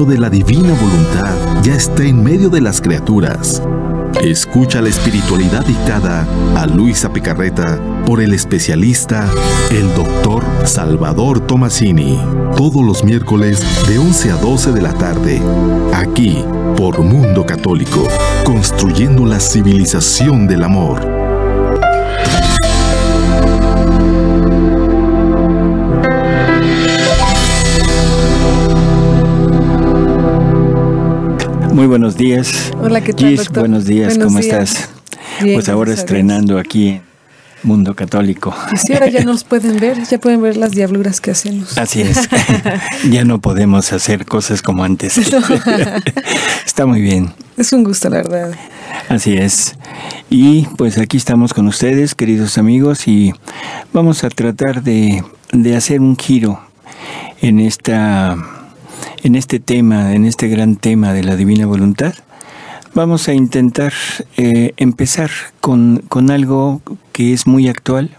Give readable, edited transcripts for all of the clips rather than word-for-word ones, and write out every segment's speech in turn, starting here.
reino de la divina voluntad ya está en medio de las criaturas. Escucha la espiritualidad dictada a Luisa Picarreta por el especialista, el Dr. Salvador Tomasini, todos los miércoles de 11 a 12 de la tarde, aquí por Mundo Católico, construyendo la civilización del amor. Muy buenos días. Hola, ¿qué tal, Gis, doctor? buenos días, Buenos ¿cómo días. estás? Bien, pues ahora gracias a estrenando aquí en Mundo Católico. Dios. Y sí, ahora ya nos pueden ver, ya pueden ver las diabluras que hacemos. Así es. Ya no podemos hacer cosas como antes. Está muy bien. Es un gusto, la verdad. Así es. Y pues aquí estamos con ustedes, queridos amigos, y vamos a tratar de hacer un giro en este tema, en este gran tema de la divina voluntad. Vamos a intentar empezar con algo que es muy actual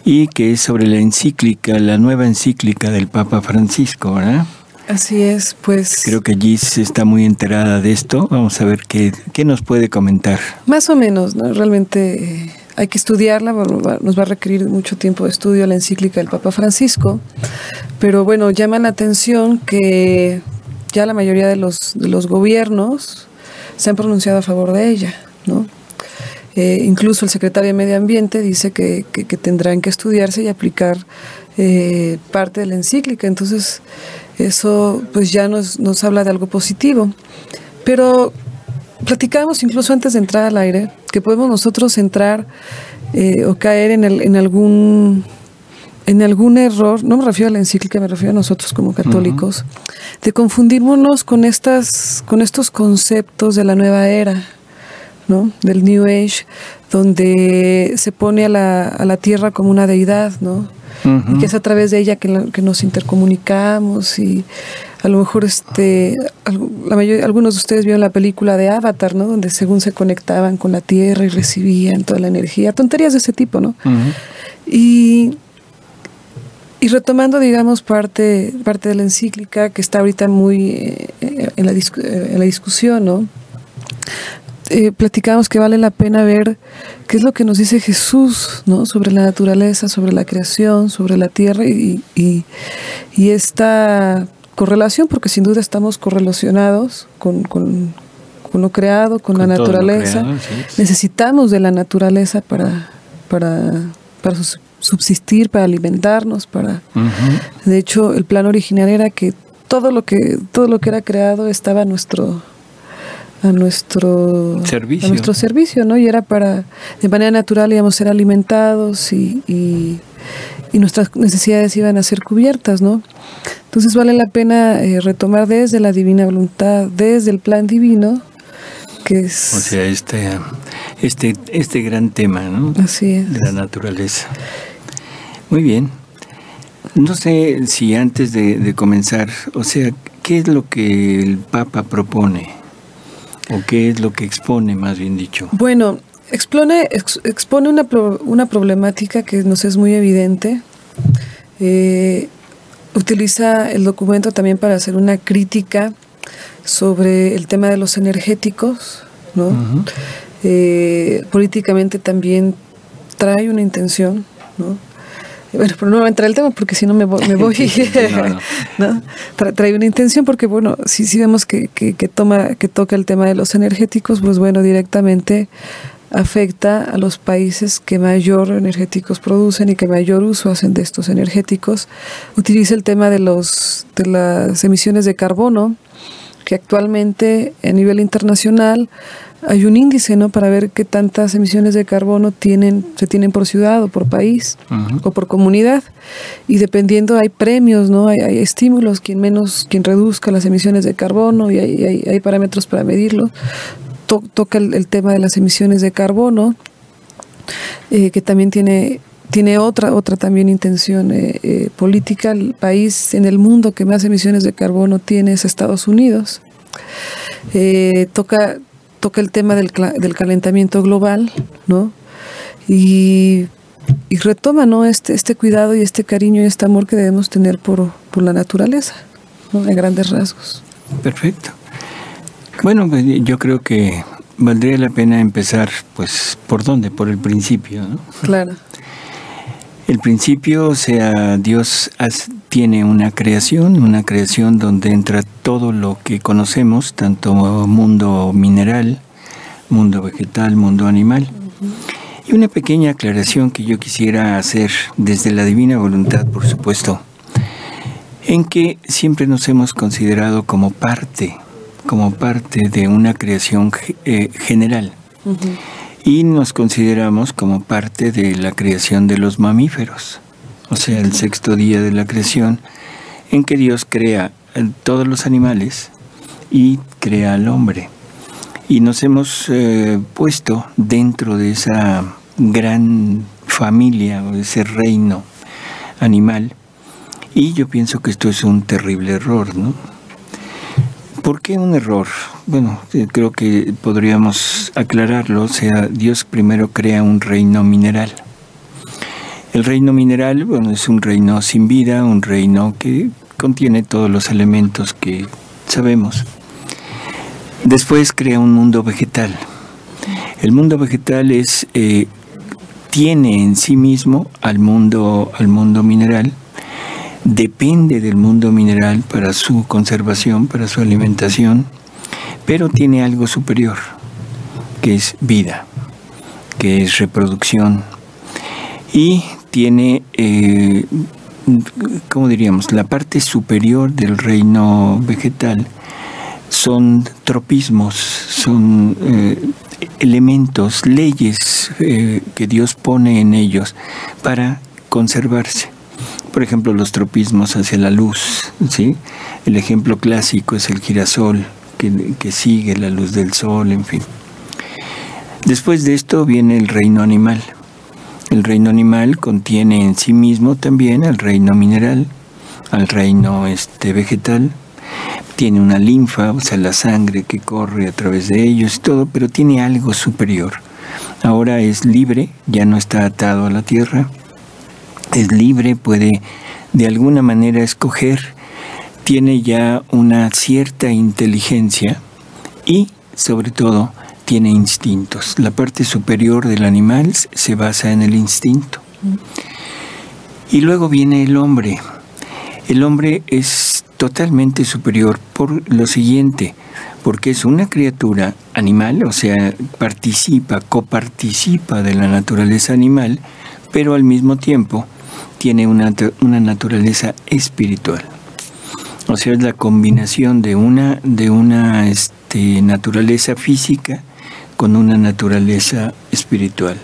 y que es sobre la encíclica, la nueva encíclica del Papa Francisco, ¿verdad? Así es, pues... Creo que Gis está muy enterada de esto. Vamos a ver qué nos puede comentar. Más o menos, ¿no? Realmente hay que estudiarla, nos va a requerir mucho tiempo de estudio la encíclica del Papa Francisco, pero bueno, llama la atención que ya la mayoría de los gobiernos se han pronunciado a favor de ella, ¿no? Incluso el secretario de Medio Ambiente dice que tendrán que estudiarse y aplicar parte de la encíclica. Entonces eso pues ya nos habla de algo positivo. Pero platicábamos incluso antes de entrar al aire que podemos nosotros entrar o caer en algún error. No me refiero a la encíclica, me refiero a nosotros como católicos, de confundirnos con estos conceptos de la nueva era, ¿no? Del New Age, donde se pone a la tierra como una deidad, ¿no? Y que es a través de ella que nos intercomunicamos, y a lo mejor algunos de ustedes vieron la película de Avatar, ¿no? Donde según se conectaban con la tierra y recibían toda la energía, tonterías de ese tipo, ¿no? Y retomando, digamos, parte de la encíclica que está ahorita muy en la discusión, ¿no? Platicamos que vale la pena ver qué es lo que nos dice Jesús, ¿no? Sobre la naturaleza, sobre la creación, sobre la tierra y esta correlación, porque sin duda estamos correlacionados con lo creado, con la naturaleza. Creado, sí. Necesitamos de la naturaleza para subsistir, para alimentarnos, De hecho, el plan original era que todo lo que era creado estaba a nuestro servicio, ¿no? Y era de manera natural íbamos a ser alimentados y nuestras necesidades iban a ser cubiertas, ¿no? Entonces vale la pena retomar desde la divina voluntad, desde el plan divino, que es... O sea, este gran tema, ¿no? Así es. De la naturaleza. Muy bien. No sé si antes de comenzar, o sea, ¿qué es lo que el Papa propone? ¿O qué es lo que expone, más bien dicho? Bueno, expone una problemática que nos es muy evidente. Utiliza el documento también para hacer una crítica sobre el tema de los energéticos, ¿no? Políticamente también trae una intención, ¿no? Bueno, pero no voy a entrar el tema porque si no me voy. ¿No? Trae una intención porque, bueno, si vemos que toca el tema de los energéticos, pues bueno, directamente afecta a los países que mayor energéticos producen y que mayor uso hacen de estos energéticos. Utiliza el tema de las emisiones de carbono, que actualmente a nivel internacional hay un índice, ¿no? Para ver qué tantas emisiones de carbono se tienen por ciudad o por país o por comunidad, y dependiendo hay premios, ¿no? Hay estímulos, quien reduzca las emisiones de carbono, y hay parámetros para medirlo. Toca el tema de las emisiones de carbono, que también tiene otra también intención política. El país en el mundo que más emisiones de carbono tiene es Estados Unidos. Toca el tema del calentamiento global, ¿no? Y retoma, ¿no? este cuidado y este cariño y este amor que debemos tener por la naturaleza, ¿no? En grandes rasgos. Perfecto. Bueno, pues yo creo que valdría la pena empezar, pues, ¿por dónde? Por el principio, ¿no? Claro. El principio, o sea, Dios tiene una creación donde entra todo lo que conocemos, tanto mundo mineral, mundo vegetal, mundo animal. Y una pequeña aclaración que yo quisiera hacer desde la divina voluntad, por supuesto, en que siempre nos hemos considerado como parte de una creación general. Y nos consideramos como parte de la creación de los mamíferos, o sea, el sexto día de la creación, en que Dios crea todos los animales y crea al hombre. Y nos hemos puesto dentro de esa gran familia, o de ese reino animal, y yo pienso que esto es un terrible error, ¿no? ¿Por qué un error? Bueno, creo que podríamos aclararlo. O sea, Dios primero crea un reino mineral. El reino mineral, bueno, es un reino sin vida, un reino que contiene todos los elementos que sabemos. Después crea un mundo vegetal. El mundo vegetal tiene en sí mismo al mundo mineral. Depende del mundo mineral para su conservación, para su alimentación, pero tiene algo superior, que es vida, que es reproducción, y tiene, ¿cómo diríamos?, la parte superior del reino vegetal son tropismos, son elementos, leyes que Dios pone en ellos para conservarse. Por ejemplo, los tropismos hacia la luz, ¿sí? El ejemplo clásico es el girasol, que sigue la luz del sol, en fin. Después de esto viene el reino animal. El reino animal contiene en sí mismo también al reino mineral, al reino vegetal. Tiene una linfa, o sea, la sangre que corre a través de ellos y todo, pero tiene algo superior. Ahora es libre, ya no está atado a la tierra. Es libre, puede de alguna manera escoger, tiene ya una cierta inteligencia y, sobre todo, tiene instintos. La parte superior del animal se basa en el instinto. Y luego viene el hombre. El hombre es totalmente superior por lo siguiente, porque es una criatura animal, o sea, coparticipa de la naturaleza animal, pero al mismo tiempo tiene una naturaleza espiritual. O sea, es la combinación de una naturaleza física con una naturaleza espiritual.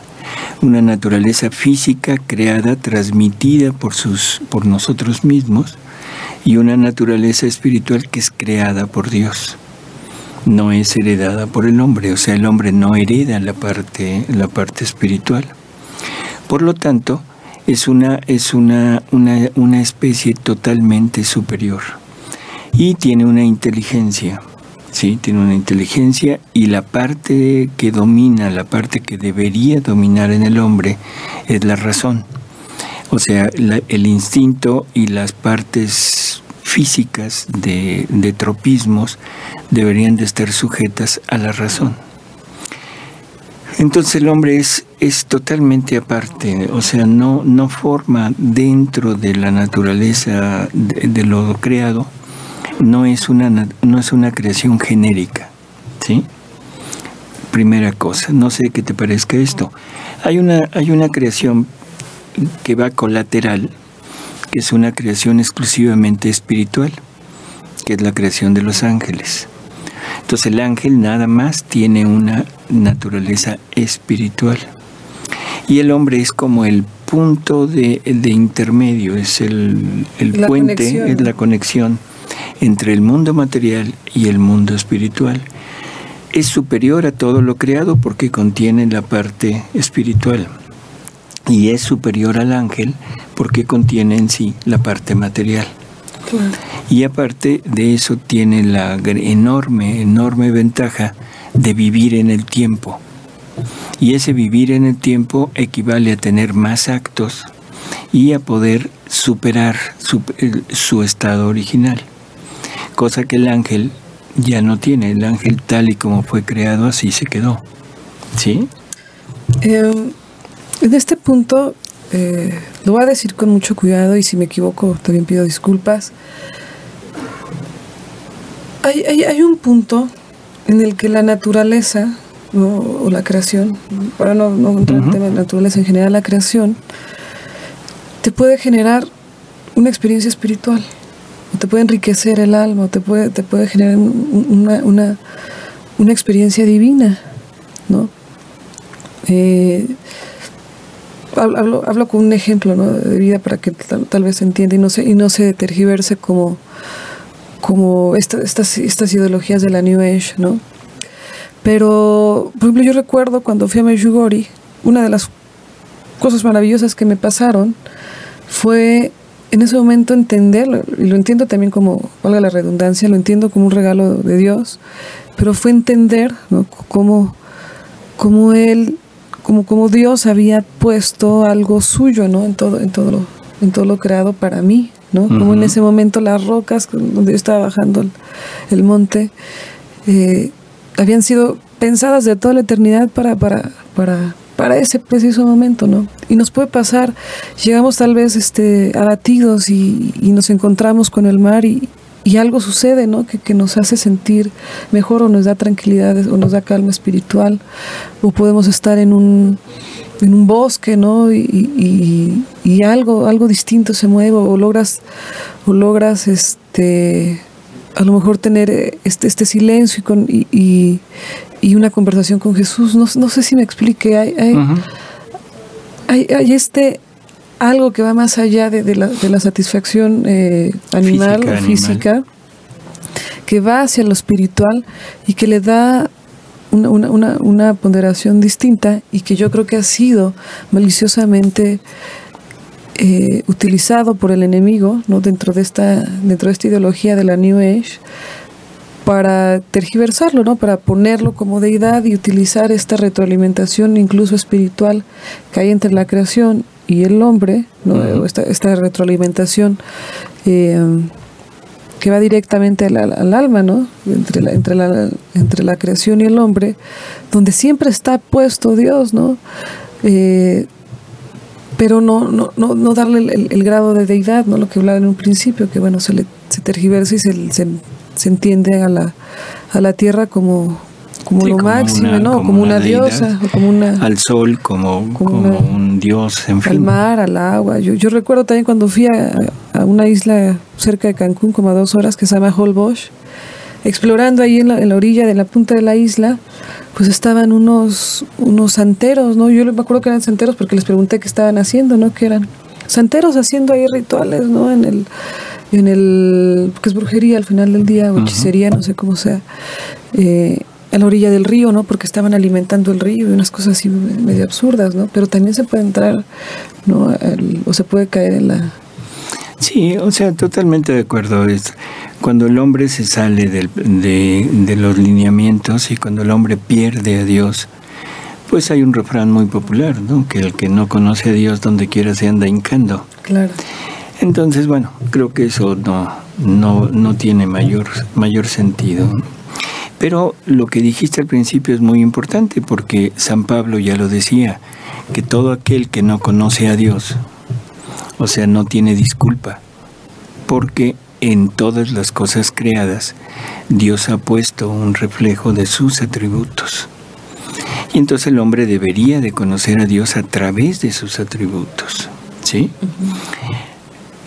Una naturaleza física creada, transmitida por nosotros mismos, y una naturaleza espiritual que es creada por Dios. No es heredada por el hombre, o sea, el hombre no hereda la parte espiritual. Por lo tanto, es una especie totalmente superior y tiene una inteligencia, ¿sí? Tiene una inteligencia, y la parte que domina, la parte que debería dominar en el hombre es la razón. O sea, el instinto y las partes físicas de tropismos deberían de estar sujetas a la razón. Entonces el hombre es totalmente aparte, o sea, no forma dentro de la naturaleza de lo creado, no es una creación genérica, ¿sí? Primera cosa, no sé qué te parezca esto. Hay una creación que va colateral, que es una creación exclusivamente espiritual, que es la creación de los ángeles. Entonces el ángel nada más tiene una naturaleza espiritual. Y el hombre es como el punto de intermedio, es el puente, es la conexión entre el mundo material y el mundo espiritual. Es superior a todo lo creado porque contiene la parte espiritual. Y es superior al ángel porque contiene en sí la parte material. Claro. Y aparte de eso tiene la enorme ventaja de vivir en el tiempo. Y ese vivir en el tiempo equivale a tener más actos y a poder superar su estado original. cosa que el ángel ya no tiene. El ángel tal y como fue creado, así se quedó. ¿Sí? En este punto, lo voy a decir con mucho cuidado y si me equivoco también pido disculpas. Hay un punto en el que la naturaleza, ¿no? O la creación, para no entrar en el tema de naturaleza en general, la creación te puede generar una experiencia espiritual, o te puede enriquecer el alma, o te puede generar una experiencia divina, ¿no? Hablo con un ejemplo, ¿no? De vida para que tal vez se entienda y no se tergiverse como estas ideologías de la New Age, ¿no? Pero, por ejemplo, yo recuerdo cuando fui a Medjugorje, una de las cosas maravillosas que me pasaron fue en ese momento entenderlo, y lo entiendo también como, valga la redundancia, lo entiendo como un regalo de Dios, pero fue entender, ¿no? Cómo Dios había puesto algo suyo, ¿no? en todo lo creado para mí, ¿no? Como en ese momento las rocas donde yo estaba bajando el monte habían sido pensadas de toda la eternidad para ese preciso momento, ¿no? Y nos puede pasar, llegamos tal vez abatidos y nos encontramos con el mar y algo sucede, ¿no? Que nos hace sentir mejor o nos da tranquilidad o nos da calma espiritual, o podemos estar en un bosque, ¿no? Y algo distinto se mueve, o logras a lo mejor tener este silencio y una conversación con Jesús. No sé si me explique. Hay algo que va más allá de la satisfacción animal, física, que va hacia lo espiritual y que le da una ponderación distinta, y que yo creo que ha sido maliciosamente utilizado por el enemigo, ¿no? dentro de esta ideología de la New Age, para tergiversarlo, ¿no? Para ponerlo como deidad y utilizar esta retroalimentación incluso espiritual que hay entre la creación y el hombre, ¿no? Esta retroalimentación que va directamente al alma, ¿no? Entre la creación y el hombre, donde siempre está puesto Dios, ¿no? Pero no darle el grado de deidad, ¿no? Lo que hablaba en un principio, que bueno, se tergiversa y se entiende a la tierra como lo máximo, ¿no? Como una diosa, o como al sol, como un dios, en fin. Al mar, al agua. Yo recuerdo también cuando fui a una isla cerca de Cancún, como a 2 horas, que se llama Holbox, explorando ahí en la orilla de la punta de la isla, pues estaban unos santeros, ¿no? Yo me acuerdo que eran santeros porque les pregunté qué estaban haciendo, ¿no? Que eran santeros haciendo ahí rituales, ¿no? En el que es brujería al final del día, o hechicería, no sé cómo sea, a la orilla del río, ¿no? Porque estaban alimentando el río y unas cosas así medio absurdas, ¿no? Pero también se puede entrar, ¿no? O se puede caer en la... Sí, o sea, totalmente de acuerdo. Cuando el hombre se sale de los lineamientos y cuando el hombre pierde a Dios, pues hay un refrán muy popular, ¿no? Que el que no conoce a Dios donde quiera se anda hincando. Claro. Entonces, bueno, creo que eso no tiene mayor sentido. Pero lo que dijiste al principio es muy importante, porque San Pablo ya lo decía, que todo aquel que no conoce a Dios, o sea, no tiene disculpa, porque en todas las cosas creadas Dios ha puesto un reflejo de sus atributos. Y entonces el hombre debería de conocer a Dios a través de sus atributos, ¿sí?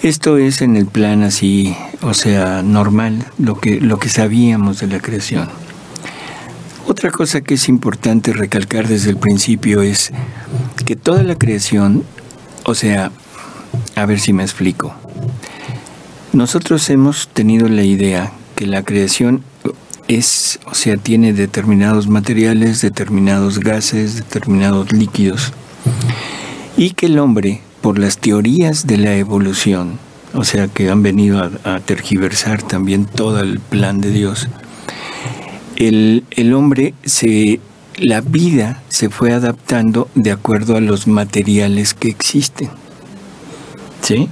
Esto es en el plan así, o sea, normal, lo que sabíamos de la creación. Otra cosa que es importante recalcar desde el principio es que toda la creación, o sea, a ver si me explico. Nosotros hemos tenido la idea que la creación tiene determinados materiales, determinados gases, determinados líquidos, y que el hombre, por las teorías de la evolución, o sea, que han venido a tergiversar también todo el plan de Dios, el hombre, la vida se fue adaptando de acuerdo a los materiales que existen, ¿sí?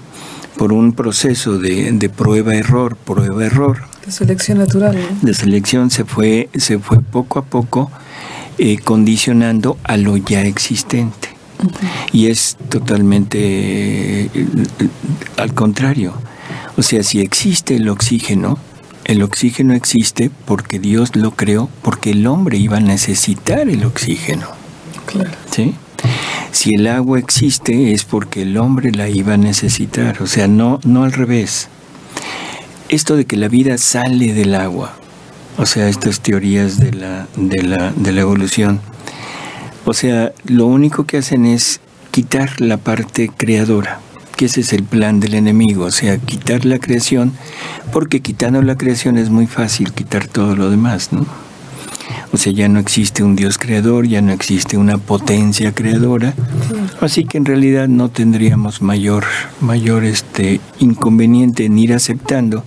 por un proceso de prueba-error, de selección natural, ¿no? De selección se fue poco a poco condicionando a lo ya existente. Y es totalmente al contrario. O sea, si existe el oxígeno existe porque Dios lo creó, porque el hombre iba a necesitar el oxígeno. Claro. ¿Sí? Si el agua existe es porque el hombre la iba a necesitar. O sea, no al revés. Esto de que la vida sale del agua, o sea, estas teorías de la evolución, o sea, lo único que hacen es quitar la parte creadora, que ese es el plan del enemigo, o sea, quitar la creación, porque quitando la creación es muy fácil quitar todo lo demás, ¿no? O sea, ya no existe un Dios creador, ya no existe una potencia creadora, así que en realidad no tendríamos mayor inconveniente en ir aceptando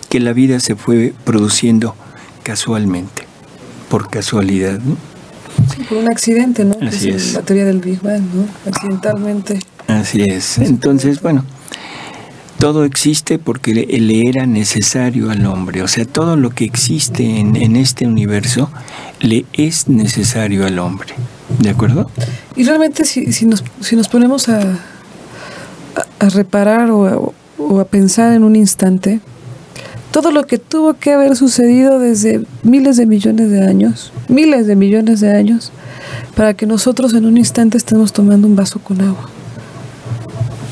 que la vida se fue produciendo casualmente, por casualidad, ¿no? Sí, por un accidente, ¿no? Así es. La teoría del Big Bang, ¿no? Accidentalmente. Así es. Entonces, bueno, todo existe porque le era necesario al hombre. O sea, todo lo que existe en este universo le es necesario al hombre. ¿De acuerdo? Y realmente si nos ponemos a reparar o a pensar en un instante, todo lo que tuvo que haber sucedido desde miles de millones de años, para que nosotros en un instante estemos tomando un vaso con agua,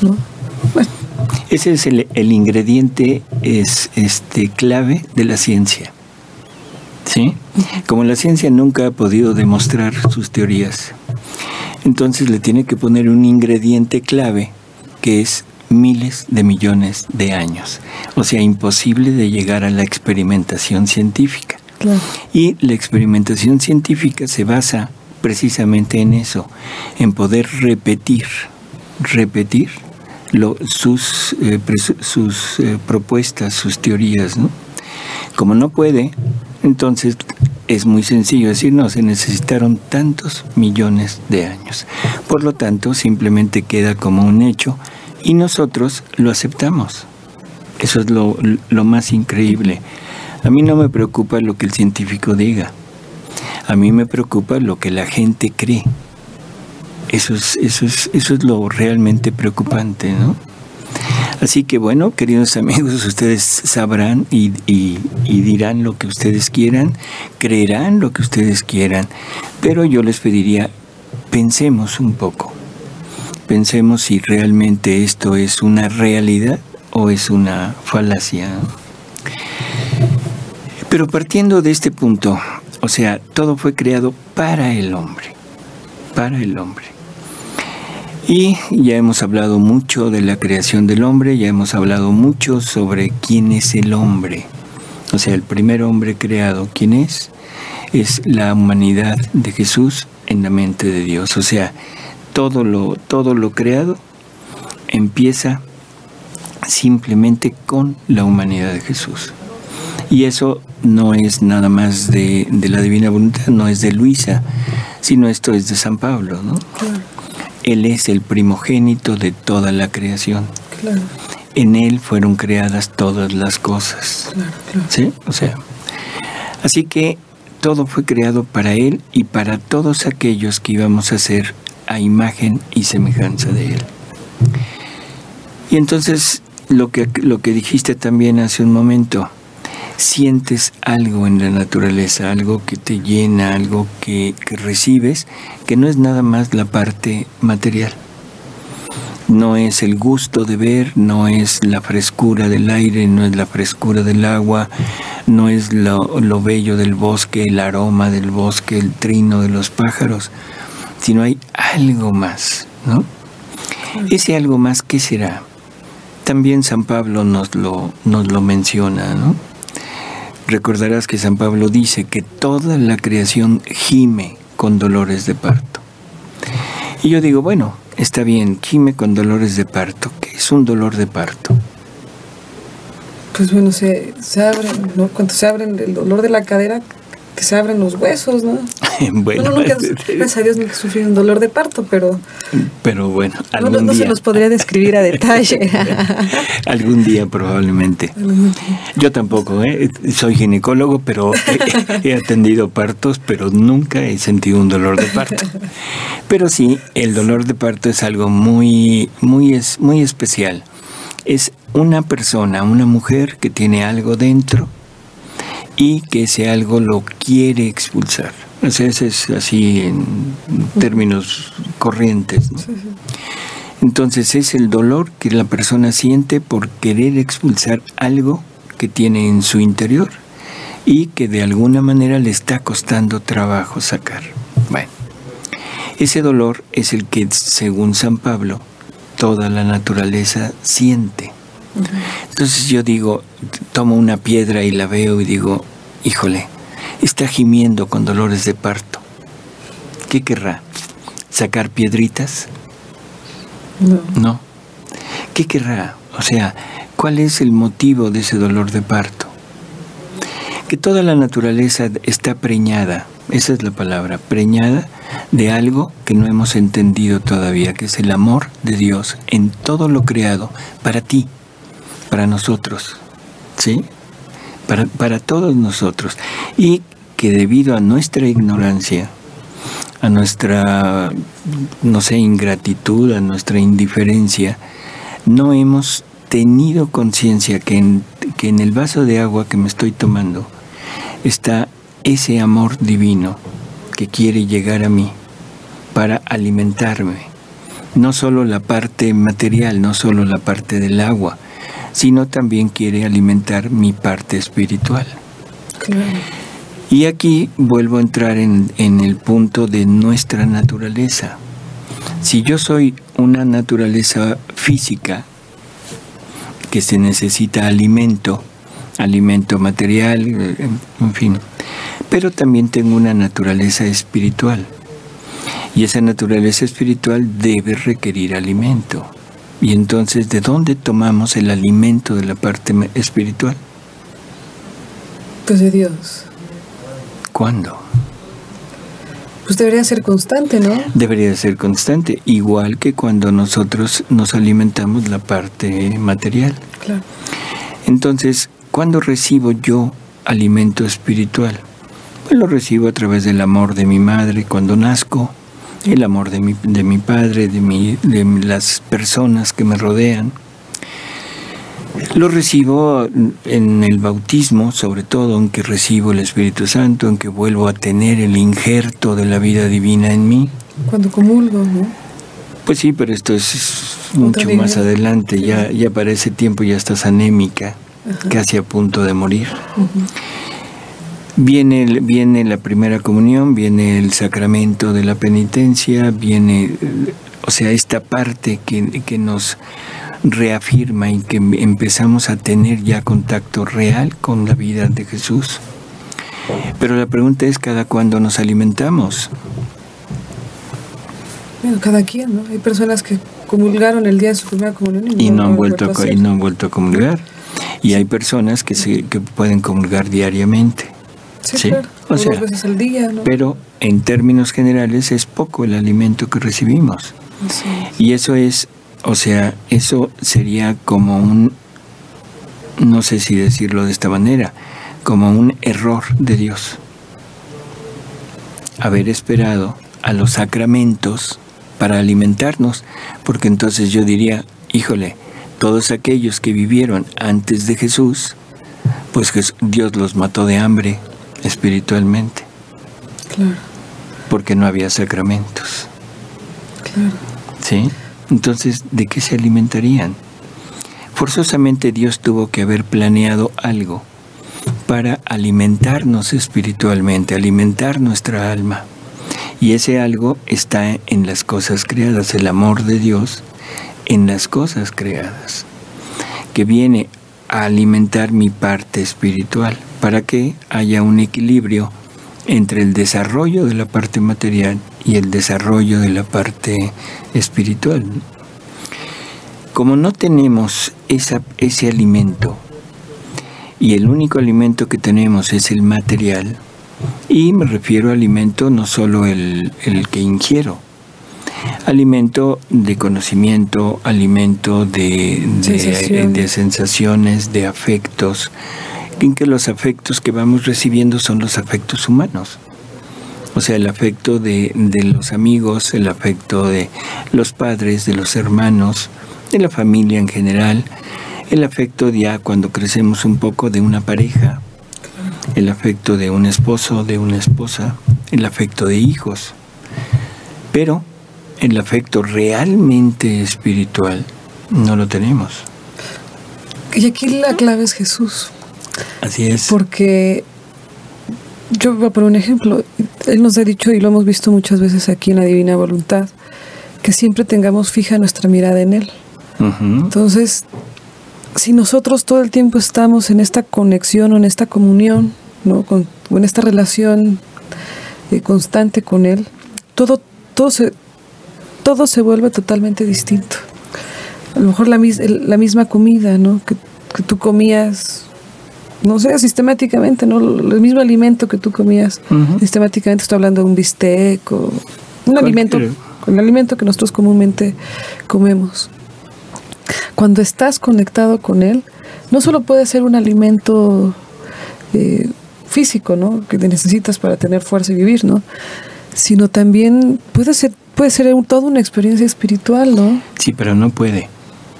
¿no? Bueno. Ese es el ingrediente clave de la ciencia. ¿Sí? Como la ciencia nunca ha podido demostrar sus teorías, entonces le tiene que poner un ingrediente clave que es miles de millones de años. O sea, imposible de llegar a la experimentación científica. Claro. Y la experimentación científica se basa precisamente en eso, en poder repetir sus propuestas, sus teorías, ¿no? Como no puede, entonces es muy sencillo decir, no, se necesitaron tantos millones de años. Por lo tanto, simplemente queda como un hecho y nosotros lo aceptamos. Eso es lo más increíble. A mí no me preocupa lo que el científico diga. A mí me preocupa lo que la gente cree. Eso es lo realmente preocupante, ¿no? Así que bueno, queridos amigos, ustedes sabrán y dirán lo que ustedes quieran, creerán lo que ustedes quieran, pero yo les pediría, pensemos un poco. Pensemos si realmente esto es una realidad o es una falacia. Pero partiendo de este punto, o sea, todo fue creado para el hombre. Y ya hemos hablado mucho de la creación del hombre, ya hemos hablado mucho sobre quién es el hombre. O sea, el primer hombre creado, ¿quién es? Es la humanidad de Jesús en la mente de Dios. O sea, todo lo creado empieza simplemente con la humanidad de Jesús. Y eso no es nada más de la divina voluntad, no es de Luisa, sino esto es de San Pablo, ¿no? Claro. Él es el primogénito de toda la creación. Claro. En Él fueron creadas todas las cosas. Claro, claro. ¿Sí? O sea, así que todo fue creado para Él y para todos aquellos que íbamos a ser a imagen y semejanza de Él. Y entonces, lo que dijiste también hace un momento, sientes algo en la naturaleza, algo que te llena, algo que recibes, que no es nada más la parte material. No es el gusto de ver, no es la frescura del aire, no es la frescura del agua, no es lo bello del bosque, el aroma del bosque, el trino de los pájaros, sino hay algo más, ¿no? Ese algo más, ¿qué será? También San Pablo nos lo menciona, ¿no? Recordarás que San Pablo dice que toda la creación gime con dolores de parto. Y yo digo, bueno, está bien, gime con dolores de parto. ¿Qué es un dolor de parto? Pues bueno, se abren, ¿no? Cuando se abren el dolor de la cadera, que se abren los huesos, ¿no? Bueno, gracias a Dios nunca sufrí un dolor de parto, pero bueno, no se los podría describir a detalle. Algún día probablemente. Yo tampoco, soy ginecólogo, pero he atendido partos, pero nunca he sentido un dolor de parto. Pero sí, el dolor de parto es algo muy especial. Es una persona, una mujer que tiene algo dentro y que ese algo lo quiere expulsar. O sea, ese es así en términos corrientes, ¿no? Sí. Entonces es el dolor que la persona siente por querer expulsar algo que tiene en su interior y que de alguna manera le está costando trabajo sacar. Bueno, ese dolor es el que, según San Pablo, toda la naturaleza siente. Entonces yo digo, tomo una piedra y la veo y digo, híjole, está gimiendo con dolores de parto. ¿Qué querrá? ¿Sacar piedritas? No. ¿Qué querrá? O sea, ¿cuál es el motivo de ese dolor de parto? Que toda la naturaleza está preñada, esa es la palabra, preñada de algo que no hemos entendido todavía, que es el amor de Dios en todo lo creado para ti, para nosotros, ¿sí? Para todos nosotros. Y que debido a nuestra ignorancia, a nuestra, ingratitud, a nuestra indiferencia, no hemos tenido conciencia que en el vaso de agua que me estoy tomando está ese amor divino que quiere llegar a mí para alimentarme. No solo la parte material, no solo la parte del agua, sino también quiere alimentar mi parte espiritual. Claro. Y aquí vuelvo a entrar en el punto de nuestra naturaleza. Si yo soy una naturaleza física que se necesita alimento material, en fin, pero también tengo una naturaleza espiritual. Y esa naturaleza espiritual debe requerir alimento. Y entonces, ¿de dónde tomamos el alimento de la parte espiritual? Pues de Dios. ¿Cuándo? Pues debería ser constante, ¿no? Debería ser constante, igual que cuando nosotros nos alimentamos la parte material. Claro. Entonces, ¿cuándo recibo yo alimento espiritual? Pues lo recibo a través del amor de mi madre cuando nazco, el amor de mi padre, de las personas que me rodean. Lo recibo en el bautismo, sobre todo, en que recibo el Espíritu Santo, en que vuelvo a tener el injerto de la vida divina en mí. Cuando comulgo, ¿no? Pues sí, pero esto es mucho más adelante. Sí. Ya para ese tiempo ya estás anémica, casi a punto de morir. Viene la primera comunión, viene el sacramento de la penitencia, viene, o sea, esta parte que nos reafirma y que empezamos a tener ya contacto real con la vida de Jesús. Pero la pregunta es, ¿cada cuándo nos alimentamos? Bueno, cada quien, ¿no? Hay personas que comulgaron el día de su primera comunión y no han vuelto a comulgar. Y hay personas que pueden comulgar diariamente. Sí, claro. O sea, 2 veces al día, ¿no? Pero en términos generales es poco el alimento que recibimos. Sí. Y eso es, o sea, eso sería como no sé si decirlo de esta manera, como un error de Dios. Haber esperado a los sacramentos para alimentarnos, porque entonces yo diría, híjole, todos aquellos que vivieron antes de Jesús, pues Dios los mató de hambre espiritualmente. Claro. Porque no había sacramentos. Claro. ¿Sí? Entonces, ¿de qué se alimentarían? Forzosamente Dios tuvo que haber planeado algo para alimentarnos espiritualmente, alimentar nuestra alma. Y ese algo está en las cosas creadas, el amor de Dios en las cosas creadas, que viene a alimentar mi parte espiritual, para que haya un equilibrio entre el desarrollo de la parte material y el desarrollo de la parte espiritual. Como no tenemos ese alimento, y el único alimento que tenemos es el material, Y me refiero a alimento no solo el que ingiero, alimento de conocimiento, alimento de sensaciones, de afectos, en que los afectos que vamos recibiendo son los afectos humanos. O sea, el afecto de los amigos, el afecto de los padres, de los hermanos, de la familia en general, el afecto ya cuando crecemos un poco de una pareja, el afecto de un esposo, de una esposa, el afecto de hijos. Pero el afecto realmente espiritual no lo tenemos. Y aquí la clave es Jesús. Así es. Porque yo voy a poner un ejemplo. Él nos ha dicho, y lo hemos visto muchas veces aquí en la Divina Voluntad, que siempre tengamos fija nuestra mirada en Él. Entonces, si nosotros todo el tiempo estamos en esta conexión o en esta comunión, ¿no? O en esta relación constante con Él, todo se vuelve totalmente distinto. A lo mejor la misma comida, ¿no? que tú comías, no sé, sistemáticamente, ¿no? El mismo alimento que tú comías sistemáticamente, estoy hablando de un bistec o un alimento, el alimento que nosotros comúnmente comemos. Cuando estás conectado con Él, no solo puede ser un alimento físico, ¿no? Que te necesitas para tener fuerza y vivir, ¿no? Sino también puede ser toda una experiencia espiritual, ¿no? Sí, pero no puede.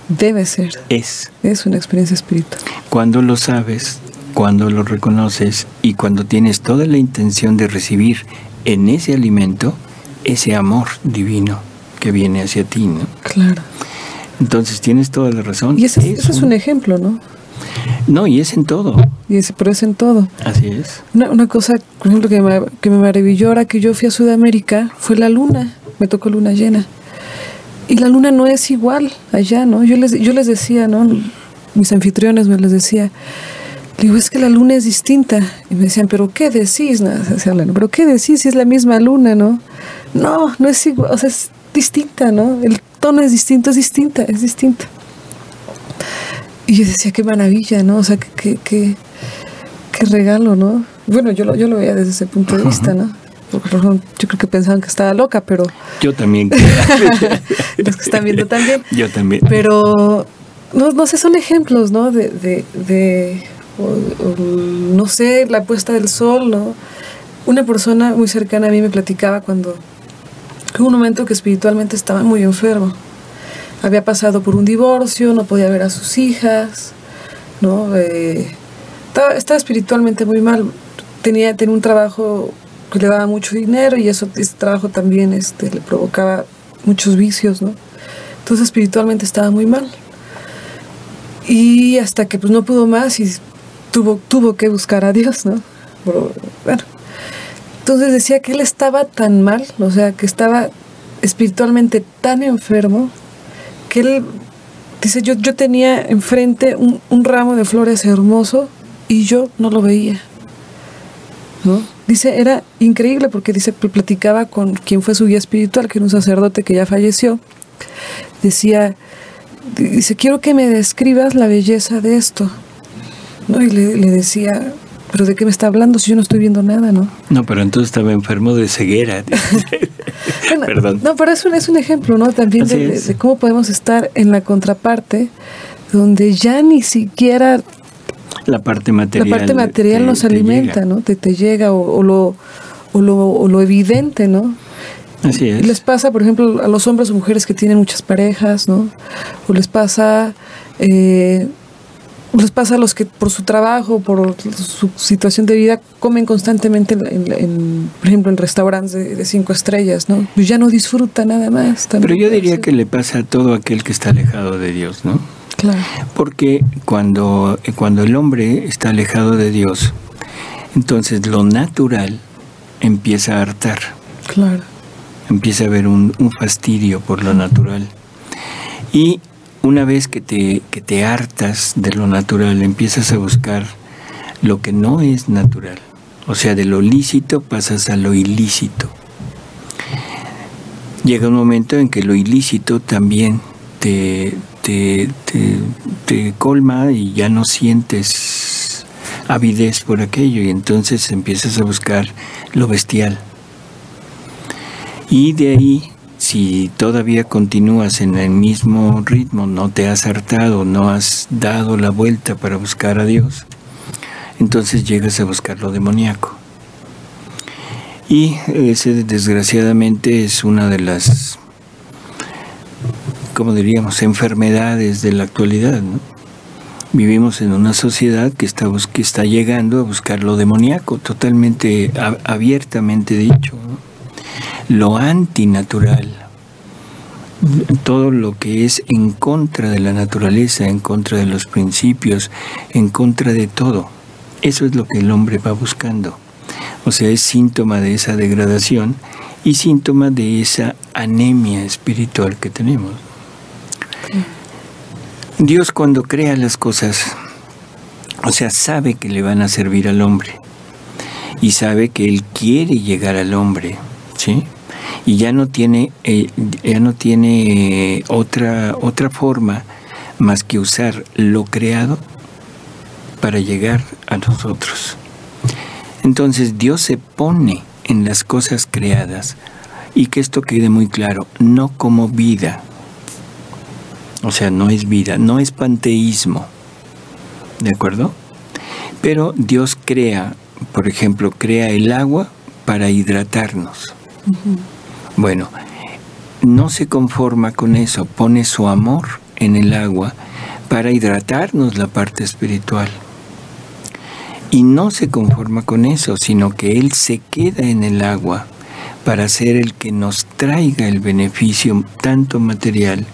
Debe ser. Es una experiencia espiritual. Cuando lo sabes, cuando lo reconoces y cuando tienes toda la intención de recibir en ese alimento ese amor divino que viene hacia ti, ¿no? Claro. Entonces tienes toda la razón. Y ese es un ejemplo, ¿no? No, y es en todo. Pero es en todo. Así es. Una cosa, por ejemplo, que me maravilló ahora que yo fui a Sudamérica fue la luna. Me tocó luna llena. Y la luna no es igual allá, ¿no? Yo les decía, ¿no? Mis anfitriones me les decía, digo, es que la luna es distinta. Y me decían, ¿pero qué decís? No, ¿pero qué decís si es la misma luna, no? No es igual, o sea, es distinta, ¿no? El tono es distinto, es distinta. Y yo decía, qué maravilla, ¿no? O sea, qué regalo, ¿no? Bueno, yo lo veía desde ese punto de vista, ¿no? Porque yo creo que pensaban que estaba loca, pero... Yo también. Los que están viendo también. Yo también. Pero, no sé, son ejemplos, ¿no? No sé, la puesta del sol, ¿no? Una persona muy cercana a mí me platicaba cuando... Hubo un momento que espiritualmente estaba muy enfermo. Había pasado por un divorcio, no podía ver a sus hijas, ¿no? Estaba espiritualmente muy mal. Tenía un trabajo que le daba mucho dinero y ese trabajo también le provocaba muchos vicios, ¿no? Entonces espiritualmente estaba muy mal. Y hasta que pues no pudo más y tuvo que buscar a Dios, ¿no? Pero, bueno. Entonces decía que él estaba tan mal, o sea, que estaba espiritualmente tan enfermo, que él dice, yo tenía enfrente un ramo de flores hermoso y yo no lo veía, ¿no? Dice, era increíble porque dice, platicaba con quien fue su guía espiritual, que era un sacerdote que ya falleció. Dice, quiero que me describas la belleza de esto, ¿no? Y le decía, ¿pero de qué me está hablando si yo no estoy viendo nada, no? No, pero entonces estaba enfermo de ceguera. Bueno, perdón. No, pero es un ejemplo, ¿no? También de cómo podemos estar en la contraparte, donde ya ni siquiera la parte material nos alimenta, ¿no? Te llega o lo evidente, ¿no? Así es. Y les pasa, por ejemplo, a los hombres o mujeres que tienen muchas parejas, ¿no? O les pasa a los que por su trabajo, por su situación de vida, comen constantemente, por ejemplo, en restaurantes de 5 estrellas, ¿no? Pues ya no disfruta nada más. Pero yo diría que le pasa a todo aquel que está alejado de Dios, ¿no? Claro. Porque cuando el hombre está alejado de Dios, entonces lo natural empieza a hartar. Claro. Empieza a haber un fastidio por lo natural. Y una vez que te hartas de lo natural, empiezas a buscar lo que no es natural. O sea, de lo lícito pasas a lo ilícito. Llega un momento en que lo ilícito también te colma y ya no sientes avidez por aquello, y entonces empiezas a buscar lo bestial. Y de ahí, si todavía continúas en el mismo ritmo, no te has hartado, no has dado la vuelta para buscar a Dios, entonces llegas a buscar lo demoníaco. Y ese, desgraciadamente, es una de las, como diríamos, enfermedades de la actualidad, ¿no? Vivimos en una sociedad que está llegando a buscar lo demoníaco, totalmente abiertamente dicho, ¿no? Lo antinatural, todo lo que es en contra de la naturaleza, en contra de los principios, en contra de todo. Eso es lo que el hombre va buscando. O sea, es síntoma de esa degradación y síntoma de esa anemia espiritual que tenemos. Dios, cuando crea las cosas, o sea, sabe que le van a servir al hombre y sabe que Él quiere llegar al hombre, ¿sí? Y ya no tiene otra forma más que usar lo creado para llegar a nosotros. Entonces Dios se pone en las cosas creadas, y que esto quede muy claro, no como vida. O sea, no es vida, no es panteísmo, ¿de acuerdo? Pero Dios crea, por ejemplo, crea el agua para hidratarnos. Bueno, no se conforma con eso, pone su amor en el agua para hidratarnos la parte espiritual. Y no se conforma con eso, sino que Él se queda en el agua para ser el que nos traiga el beneficio tanto material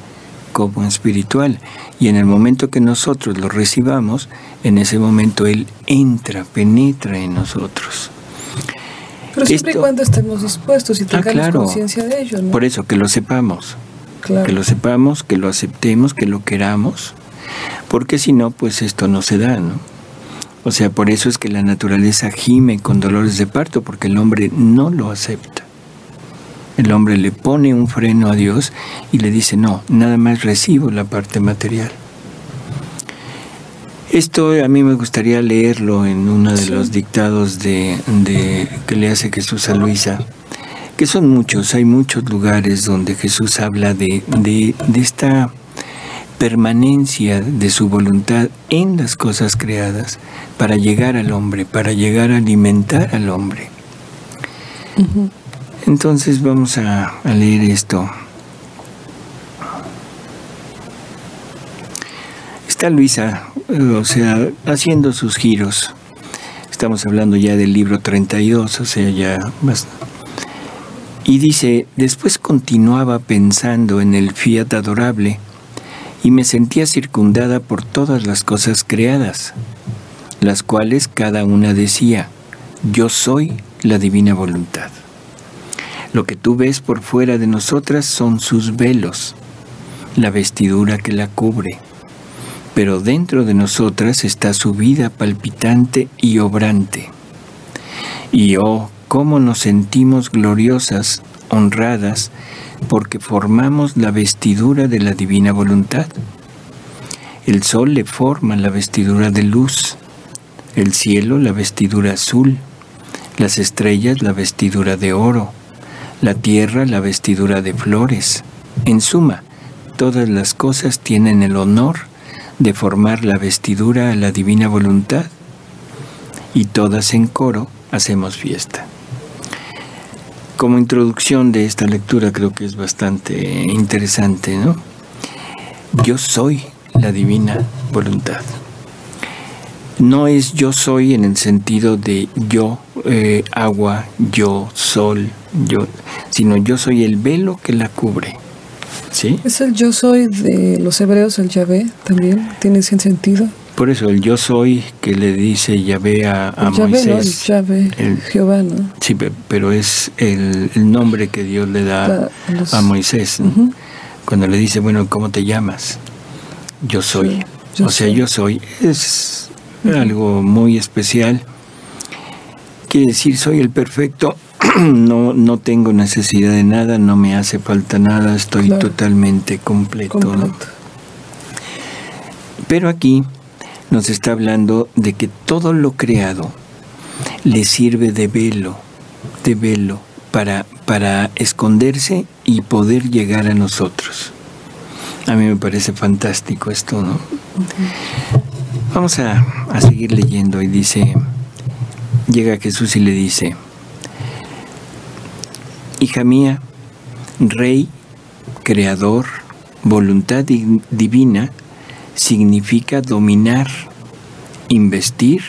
como espiritual. Y en el momento que nosotros lo recibamos, en ese momento Él entra, penetra en nosotros. Pero siempre y cuando estemos dispuestos y tengamos conciencia de ello, ¿no? Por eso, que lo sepamos. Claro. Que lo sepamos, que lo aceptemos, que lo queramos. Porque si no, pues esto no se da, ¿no? O sea, por eso es que la naturaleza gime con dolores de parto, porque el hombre no lo acepta. El hombre le pone un freno a Dios y le dice, no, nada más recibo la parte material. Esto a mí me gustaría leerlo en uno de los dictados que le hace Jesús a Luisa, que son muchos, hay muchos lugares donde Jesús habla de esta permanencia de su voluntad en las cosas creadas para llegar al hombre, para llegar a alimentar al hombre. Entonces vamos a leer esto. Está Luisa, o sea, haciendo sus giros. Estamos hablando ya del libro 32, o sea, ya más. Y dice, después continuaba pensando en el fiat adorable y me sentía circundada por todas las cosas creadas, las cuales cada una decía, yo soy la divina voluntad. Lo que tú ves por fuera de nosotras son sus velos, la vestidura que la cubre, pero dentro de nosotras está su vida palpitante y obrante. Y oh, cómo nos sentimos gloriosas, honradas, porque formamos la vestidura de la divina voluntad. El sol le forma la vestidura de luz, el cielo la vestidura azul, las estrellas la vestidura de oro, la tierra la vestidura de flores. En suma, todas las cosas tienen el honor de formar la vestidura a la divina voluntad, y todas en coro hacemos fiesta. Como introducción de esta lectura creo que es bastante interesante, ¿no? Yo soy la divina voluntad. No es yo soy en el sentido de yo, agua, yo, sol, yo, sino yo soy el velo que la cubre, ¿sí? ¿Es el yo soy de los hebreos, el Yahvé, también? ¿Tiene ese sentido? Por eso, el yo soy que le dice Yahvé a Moisés. No, el Yahvé, Jehová, ¿no? Sí, pero es el nombre que Dios le da a Moisés, ¿no? Cuando le dice, bueno, ¿cómo te llamas? Yo soy. Sí, yo soy. Yo soy. Es algo muy especial. Quiere decir, soy el perfecto. No tengo necesidad de nada, no me hace falta nada, estoy totalmente completo. ¿No? Pero aquí nos está hablando de que todo lo creado le sirve de velo para esconderse y poder llegar a nosotros. A mí me parece fantástico esto, ¿no? Vamos a seguir leyendo y dice, llega Jesús y le dice, hija mía, Rey, Creador, voluntad divina, significa dominar, investir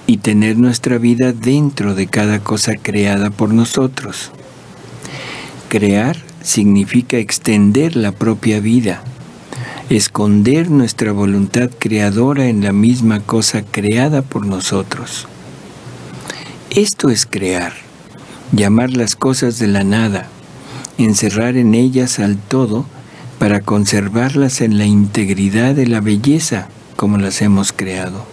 y tener nuestra vida dentro de cada cosa creada por nosotros. Crear significa extender la propia vida, esconder nuestra voluntad creadora en la misma cosa creada por nosotros. Esto es crear, llamar las cosas de la nada, encerrar en ellas al todo para conservarlas en la integridad de la belleza como las hemos creado.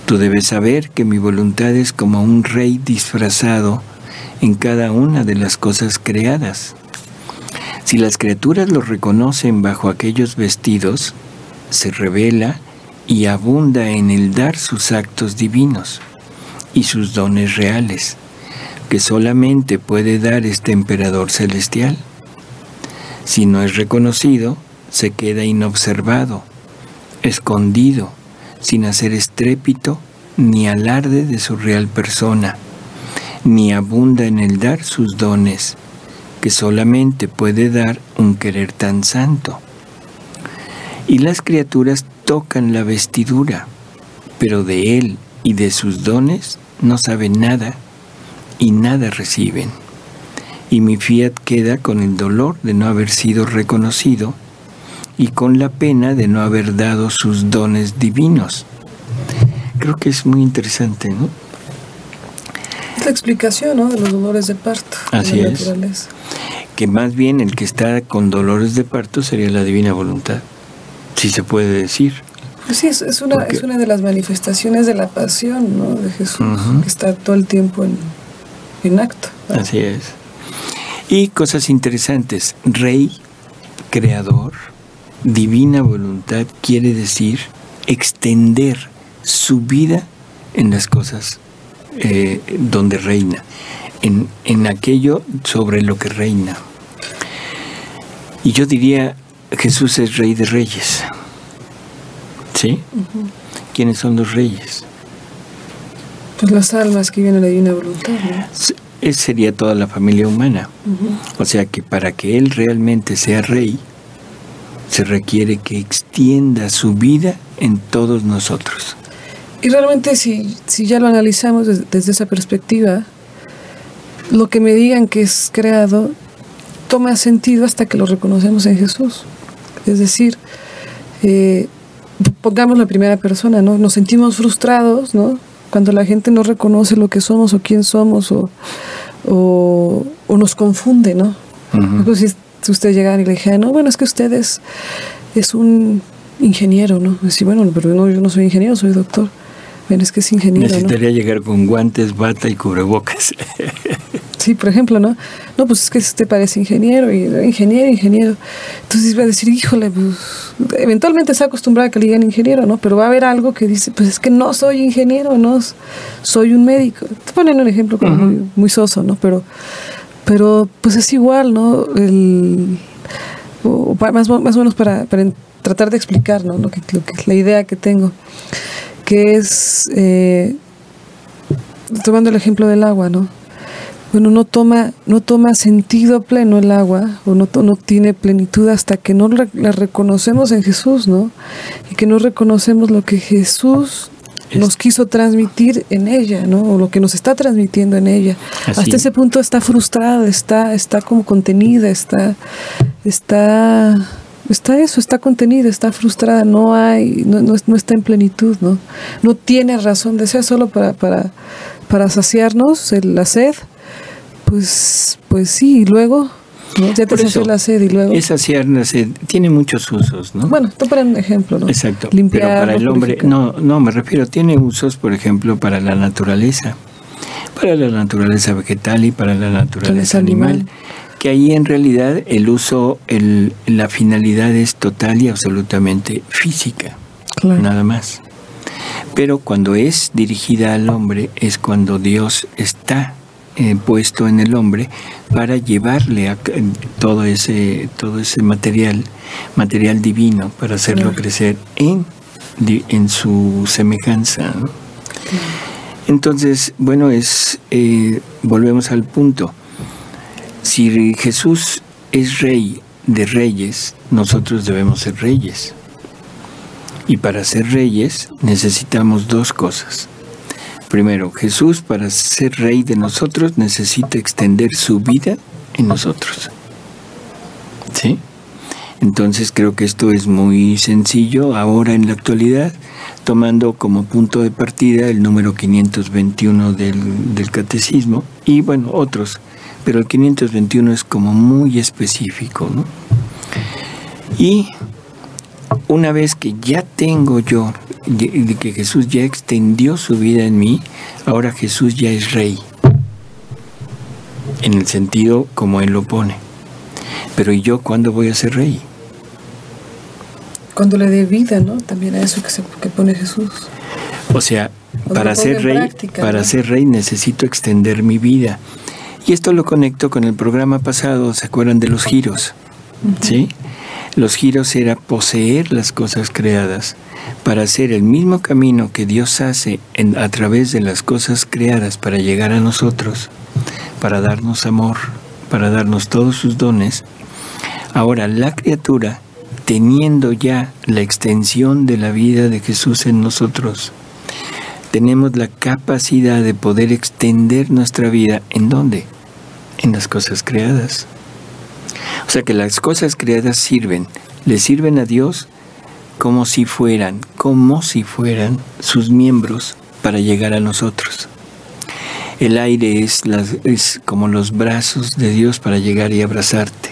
Tú debes saber que mi voluntad es como un rey disfrazado en cada una de las cosas creadas. Si las criaturas lo reconocen bajo aquellos vestidos, se revela y abunda en el dar sus actos divinos y sus dones reales, que solamente puede dar este emperador celestial. Si no es reconocido, se queda inobservado, escondido, sin hacer estrépito ni alarde de su real persona, ni abunda en el dar sus dones, que solamente puede dar un querer tan santo. Y las criaturas tocan la vestidura, pero de él y de sus dones no saben nada y nada reciben. Y mi fiat queda con el dolor de no haber sido reconocido y con la pena de no haber dado sus dones divinos. Creo que es muy interesante, ¿no? Es la explicación, ¿no?, de los dolores de parto. Así es. Que más bien el que está con dolores de parto sería la divina voluntad, si se puede decir. Pues sí, es una de las manifestaciones de la pasión, ¿no?, de Jesús, que está todo el tiempo en acto, ¿no? Así es. Y cosas interesantes. Rey, creador, divina voluntad quiere decir extender su vida en las cosas donde reina, en aquello sobre lo que reina. Y yo diría, Jesús es Rey de Reyes. ¿Sí? ¿Quiénes son los reyes? Pues las almas que viven en la divina voluntad, ¿no? Esa sería toda la familia humana. O sea que para que Él realmente sea Rey, se requiere que extienda su vida en todos nosotros. Y realmente si ya lo analizamos desde esa perspectiva, lo que me digan que es creado toma sentido hasta que lo reconocemos en Jesús. Es decir, pongamos la primera persona, ¿no? Nos sentimos frustrados, ¿no?, cuando la gente no reconoce lo que somos o quién somos o nos confunde, ¿no? Entonces, si usted llegara y le dijera, no, bueno, es que usted es un ingeniero, ¿no? Decir, bueno, pero no, yo no soy ingeniero, soy doctor. Bueno, es que es ingeniero, necesitaría ¿no? llegar con guantes, bata y cubrebocas. Sí, por ejemplo, ¿no? No, pues es que usted parece ingeniero, ingeniero. Entonces va a decir, híjole, pues eventualmente se acostumbra a que le digan ingeniero, ¿no? Pero va a haber algo que dice, pues es que no soy ingeniero, no soy un médico. Te ponen un ejemplo como muy soso, ¿no? Pero pues es igual, ¿no? Más o menos para tratar de explicar, ¿no? Lo que la idea que tengo, que es tomando el ejemplo del agua, ¿no? Bueno, no toma sentido pleno el agua, o no tiene plenitud hasta que no la reconocemos en Jesús, ¿no? Y que no reconocemos lo que Jesús nos quiso transmitir en ella, ¿no? O lo que nos está transmitiendo en ella. Así. Hasta ese punto está frustrada, está como contenida, está contenida, está frustrada, no está en plenitud, ¿no? No tiene razón de ser, solo para saciarnos la sed. Pues sí, y luego, ¿no? Ya te sació la sed y luego... Es saciar la sed, tiene muchos usos, ¿no? Bueno, esto para un ejemplo, ¿no? Exacto, limpiar, pero para el hombre, no, me refiero, tiene usos, por ejemplo, para la naturaleza vegetal y para la naturaleza animal, que ahí en realidad el uso, la finalidad es total y absolutamente física. claro, nada más. Pero cuando es dirigida al hombre es cuando Dios está puesto en el hombre para llevarle a todo ese material divino, para hacerlo crecer en su semejanza, ¿no? Entonces, bueno, volvemos al punto. Si Jesús es Rey de reyes, nosotros debemos ser reyes. Y para ser reyes necesitamos dos cosas. Primero, Jesús, para ser Rey de nosotros, necesita extender su vida en nosotros. ¿Sí? Entonces creo que esto es muy sencillo ahora en la actualidad, tomando como punto de partida el número 521 del Catecismo y bueno, otros, pero el 521 es como muy específico, ¿no? Y una vez que ya tengo yo, de que Jesús ya extendió su vida en mí, ahora Jesús ya es Rey, en el sentido como Él lo pone. Pero ¿y yo cuándo voy a ser Rey? Cuando le dé vida, ¿no? También a eso que pone Jesús. O sea, para ser rey necesito extender mi vida. Y esto lo conecto con el programa pasado, ¿se acuerdan de los giros? ¿Sí? Los giros era poseer las cosas creadas para hacer el mismo camino que Dios hace a través de las cosas creadas para llegar a nosotros, para darnos amor, para darnos todos sus dones. Ahora la criatura, teniendo ya la extensión de la vida de Jesús en nosotros, tenemos la capacidad de poder extender nuestra vida. ¿En dónde? En las cosas creadas. O sea que las cosas creadas le sirven a Dios como si fueran sus miembros para llegar a nosotros. El aire es como los brazos de Dios para llegar y abrazarte.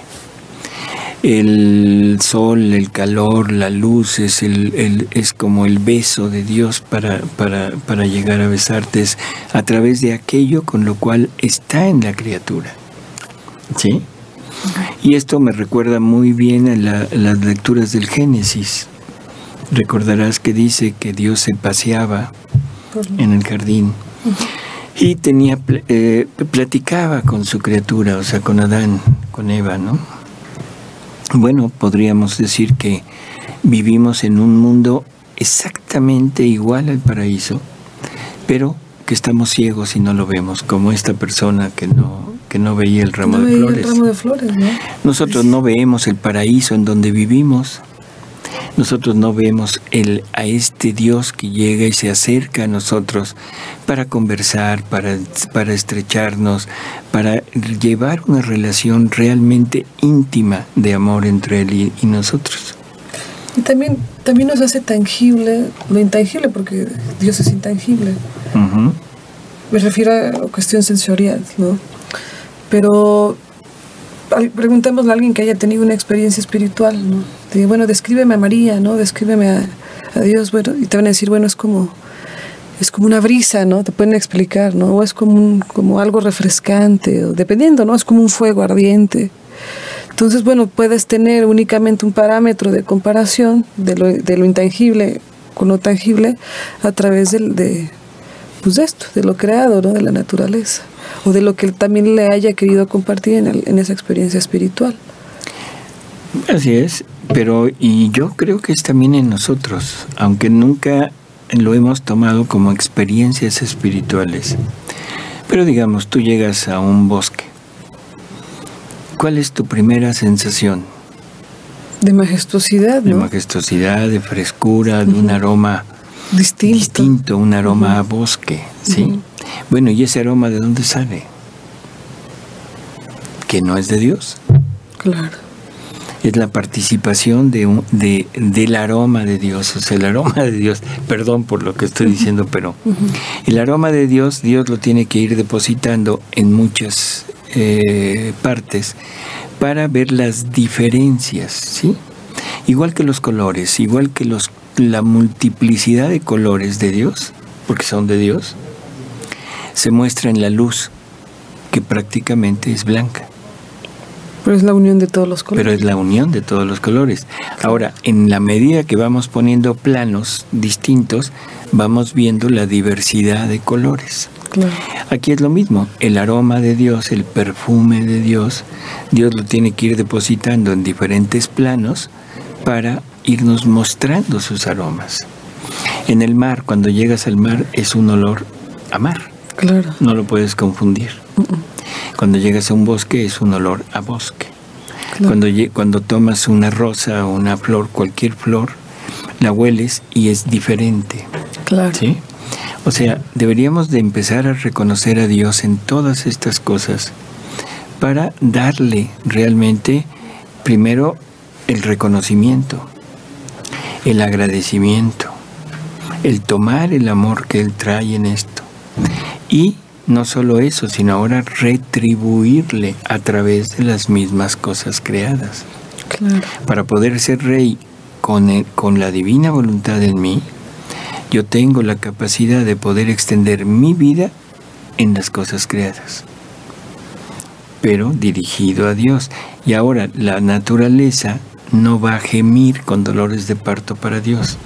El sol, el calor, la luz es como el beso de Dios para llegar a besarte. Es a través de aquello con lo cual está en la criatura. ¿Sí? Y esto me recuerda muy bien a las lecturas del Génesis. Recordarás que dice que Dios se paseaba en el jardín y platicaba con su criatura, o sea, con Adán, con Eva, ¿no? Bueno, podríamos decir que vivimos en un mundo exactamente igual al paraíso, pero que estamos ciegos y no lo vemos, como esta persona que no veía el ramo de flores. ¿No? Nosotros no vemos el paraíso en donde vivimos. Nosotros no vemos a este Dios que llega y se acerca a nosotros para conversar, para estrecharnos, para llevar una relación realmente íntima de amor entre Él y nosotros. Y también nos hace tangible lo intangible, porque Dios es intangible. Me refiero a la cuestión sensorial, ¿no? Pero preguntémosle a alguien que haya tenido una experiencia espiritual, ¿no? Bueno, descríbeme a María, ¿no? Descríbeme a Dios, bueno, y te van a decir, bueno, es como una brisa, ¿no? Te pueden explicar, ¿no? O es como algo refrescante, o dependiendo, ¿no? Es como un fuego ardiente. Entonces, bueno, puedes tener únicamente un parámetro de comparación de lo intangible con lo tangible a través de esto, de lo creado, ¿no? De la naturaleza, o de lo que también le haya querido compartir en esa experiencia espiritual. Así es, y yo creo que es también en nosotros, aunque nunca lo hemos tomado como experiencias espirituales. Pero digamos, tú llegas a un bosque. ¿Cuál es tu primera sensación? De majestuosidad, ¿no? De majestuosidad, de frescura, de un aroma distinto, un aroma a bosque, ¿sí? Bueno, ¿y ese aroma de dónde sale? Que no es de Dios. Claro. Es la participación del aroma de Dios, o sea, el aroma de Dios, perdón por lo que estoy diciendo, pero el aroma de Dios lo tiene que ir depositando en muchas partes para ver las diferencias, ¿sí? Igual que los colores, igual que la multiplicidad de colores de Dios, porque son de Dios, se muestra en la luz, que prácticamente es blanca. Pero es la unión de todos los colores. Pero es la unión de todos los colores. Ahora, en la medida que vamos poniendo planos distintos, vamos viendo la diversidad de colores. Claro. Aquí es lo mismo, el aroma de Dios, el perfume de Dios, Dios lo tiene que ir depositando en diferentes planos para irnos mostrando sus aromas. En el mar, cuando llegas al mar, es un olor a mar. Claro. No lo puedes confundir. Cuando llegas a un bosque, es un olor a bosque. Claro. Cuando tomas una rosa o una flor, cualquier flor, la hueles y es diferente. Claro. ¿Sí? O sea, deberíamos de empezar a reconocer a Dios en todas estas cosas para darle realmente, primero, el reconocimiento, el agradecimiento, el tomar el amor que Él trae en esto. Y no solo eso, sino ahora retribuirle a través de las mismas cosas creadas. Claro. Para poder ser rey con la divina voluntad en mí, yo tengo la capacidad de poder extender mi vida en las cosas creadas, pero dirigido a Dios. Y ahora la naturaleza no va a gemir con dolores de parto para Dios,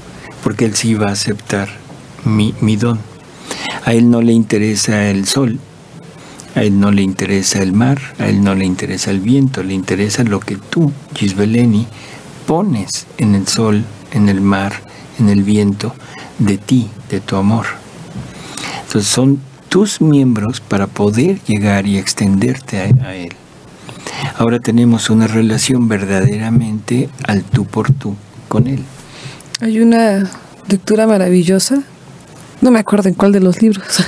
porque Él sí va a aceptar mi don. A Él no le interesa el sol, a Él no le interesa el mar, a Él no le interesa el viento, le interesa lo que tú, Gisbeleni, pones en el sol, en el mar, en el viento, de ti, de tu amor. Entonces son tus miembros para poder llegar y extenderte a Él. Ahora tenemos una relación verdaderamente al tú por tú con Él. Hay una lectura maravillosa, no me acuerdo en cuál de los libros,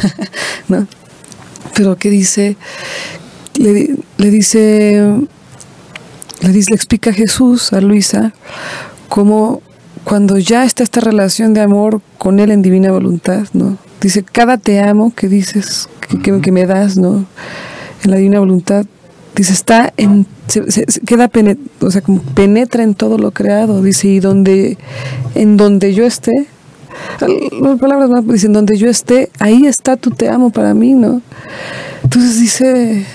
¿no? Pero que dice, le explica Jesús a Luisa cómo cuando ya está esta relación de amor con Él en divina voluntad, ¿no? Dice, cada te amo que dices, que me das, ¿no? En la divina voluntad, dice, está en, queda o sea, como penetra en todo lo creado, dice, y en donde yo esté, las palabras más dicen, donde yo esté, ahí está tu te amo para mí, ¿no? Entonces dice,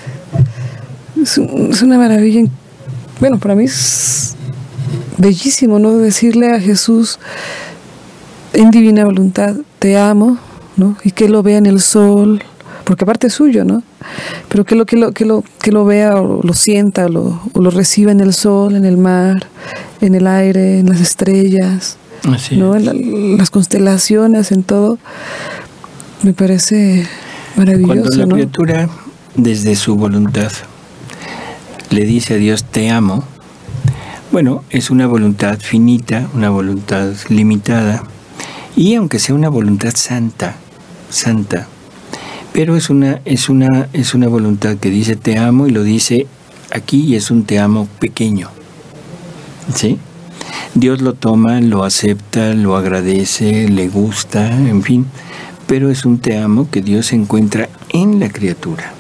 es una maravilla, bueno, para mí es bellísimo, ¿no? Decirle a Jesús en divina voluntad, te amo, ¿no? Y que lo vea en el sol, porque aparte es suyo, ¿no? Pero que lo vea o lo sienta o lo reciba en el sol, en el mar, en el aire, en las estrellas, así ¿no? es. En las constelaciones, en todo. Me parece maravilloso, Cuando la ¿no? criatura, desde su voluntad, le dice a Dios, te amo, bueno, es una voluntad finita, una voluntad limitada, y aunque sea una voluntad santa, pero es una voluntad que dice te amo y lo dice aquí y es un te amo pequeño, ¿sí? Dios lo toma, lo acepta, lo agradece, le gusta, en fin, pero es un te amo que Dios encuentra en la criatura.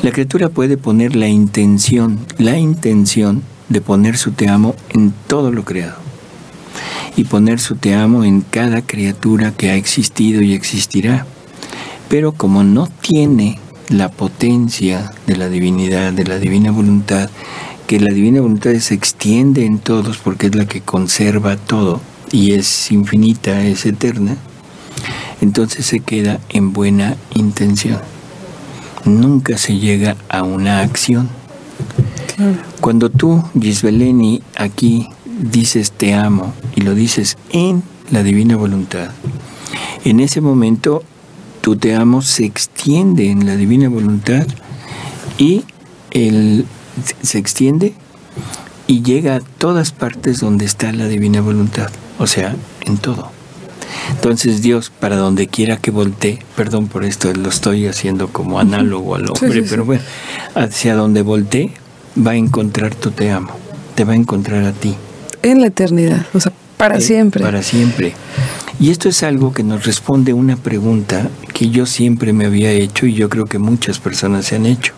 La criatura puede poner la intención de poner su te amo en todo lo creado y poner su te amo en cada criatura que ha existido y existirá. Pero como no tiene la potencia de la divinidad, de la divina voluntad, que la divina voluntad se extiende en todos porque es la que conserva todo y es infinita, es eterna, entonces se queda en buena intención. Nunca se llega a una acción. Claro. Cuando tú, Gisbeleni, aquí dices te amo y lo dices en la divina voluntad, en ese momento tu te amo se extiende en la divina voluntad y se extiende y llega a todas partes donde está la divina voluntad, o sea, en todo. Entonces Dios, para donde quiera que voltee, perdón por esto, lo estoy haciendo como análogo al hombre, sí. Pero bueno, hacia donde voltee va a encontrar tu te amo, te va a encontrar a ti. En la eternidad, o sea, para siempre. Para siempre. Y esto es algo que nos responde una pregunta que yo siempre me había hecho y yo creo que muchas personas se han hecho.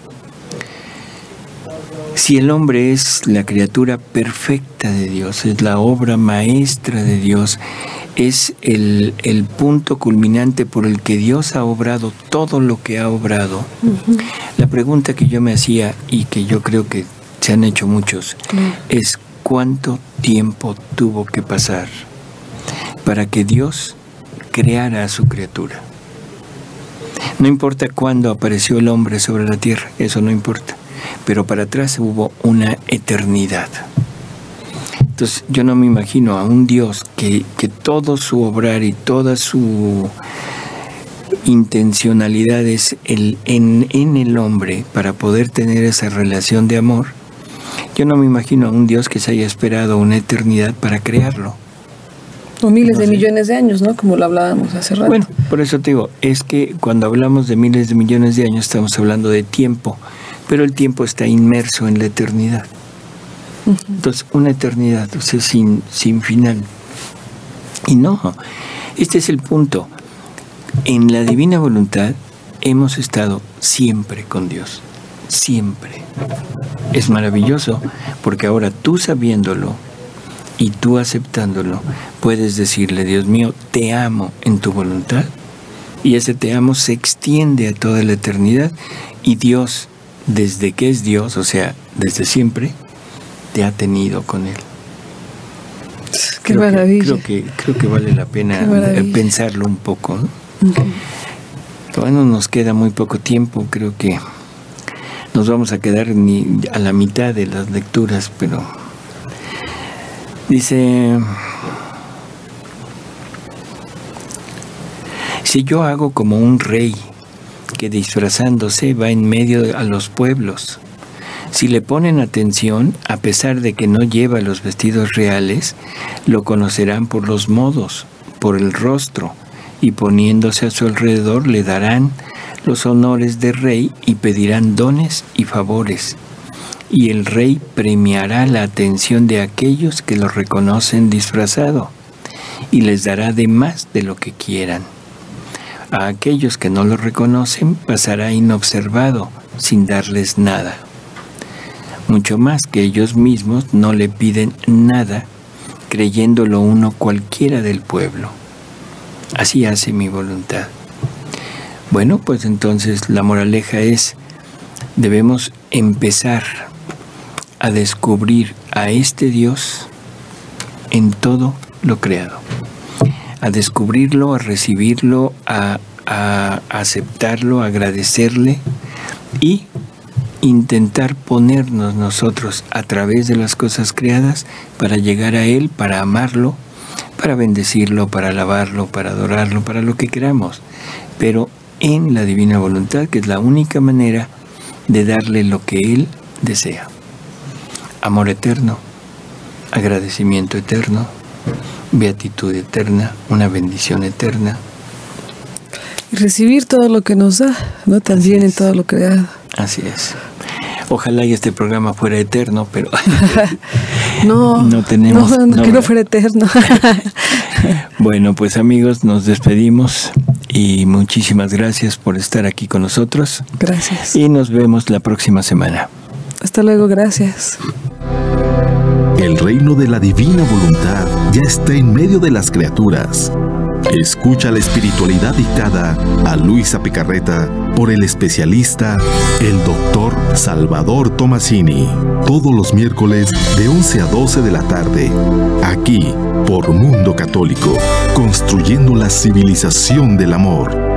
Si el hombre es la criatura perfecta de Dios, es la obra maestra de Dios, es el punto culminante por el que Dios ha obrado todo lo que ha obrado, la pregunta que yo me hacía y que yo creo que se han hecho muchos, es cuánto tiempo tuvo que pasar para que Dios creara a su criatura. No importa cuándo apareció el hombre sobre la tierra, eso no importa, pero para atrás hubo una eternidad. Entonces yo no me imagino a un Dios que todo su obrar y toda su intencionalidad es en el hombre para poder tener esa relación de amor. Yo no me imagino a un Dios que se haya esperado una eternidad para crearlo. O miles de millones de años, ¿no? Como lo hablábamos hace rato. Bueno, por eso te digo, es que cuando hablamos de miles de millones de años estamos hablando de tiempo, pero el tiempo está inmerso en la eternidad. Entonces, una eternidad, o sea, sin final. Y no, este es el punto. En la divina voluntad hemos estado siempre con Dios. Siempre. Es maravilloso, porque ahora tú sabiéndolo y tú aceptándolo, puedes decirle, Dios mío, te amo en tu voluntad. Y ese te amo se extiende a toda la eternidad. Y Dios, desde que es Dios, o sea, desde siempre, te ha tenido con Él. Qué maravilla. Creo que vale la pena pensarlo un poco, ¿no? Bueno, nos queda muy poco tiempo, creo que nos vamos a quedar ni a la mitad de las lecturas, pero dice, si yo hago como un rey que disfrazándose va en medio a los pueblos, si le ponen atención, a pesar de que no lleva los vestidos reales, lo conocerán por los modos, por el rostro, y poniéndose a su alrededor le darán los honores de rey y pedirán dones y favores. Y el rey premiará la atención de aquellos que lo reconocen disfrazado y les dará de más de lo que quieran. A aquellos que no lo reconocen pasará inobservado sin darles nada. Mucho más que ellos mismos no le piden nada, creyéndolo uno cualquiera del pueblo. Así hace mi voluntad. Bueno, pues entonces la moraleja es, debemos empezar a descubrir a este Dios en todo lo creado. A descubrirlo, a recibirlo, a aceptarlo, a agradecerle y intentar ponernos nosotros a través de las cosas creadas para llegar a Él, para amarlo, para bendecirlo, para alabarlo, para adorarlo, para lo que queramos, pero en la divina voluntad, que es la única manera de darle lo que Él desea. Amor eterno, agradecimiento eterno, beatitud eterna, una bendición eterna. Y recibir todo lo que nos da, ¿no? También en todo lo creado. Así es. Ojalá y este programa fuera eterno, pero no tenemos. Que no fuera eterno. Bueno, pues amigos, nos despedimos y muchísimas gracias por estar aquí con nosotros. Gracias. Y nos vemos la próxima semana. Hasta luego, gracias. El reino de la divina voluntad ya está en medio de las criaturas. Escucha la espiritualidad dictada a Luisa Picarreta por el especialista, el doctor Salvador Tomasini. Todos los miércoles de 11 a 12 de la tarde. Aquí, por Mundo Católico, construyendo la civilización del amor.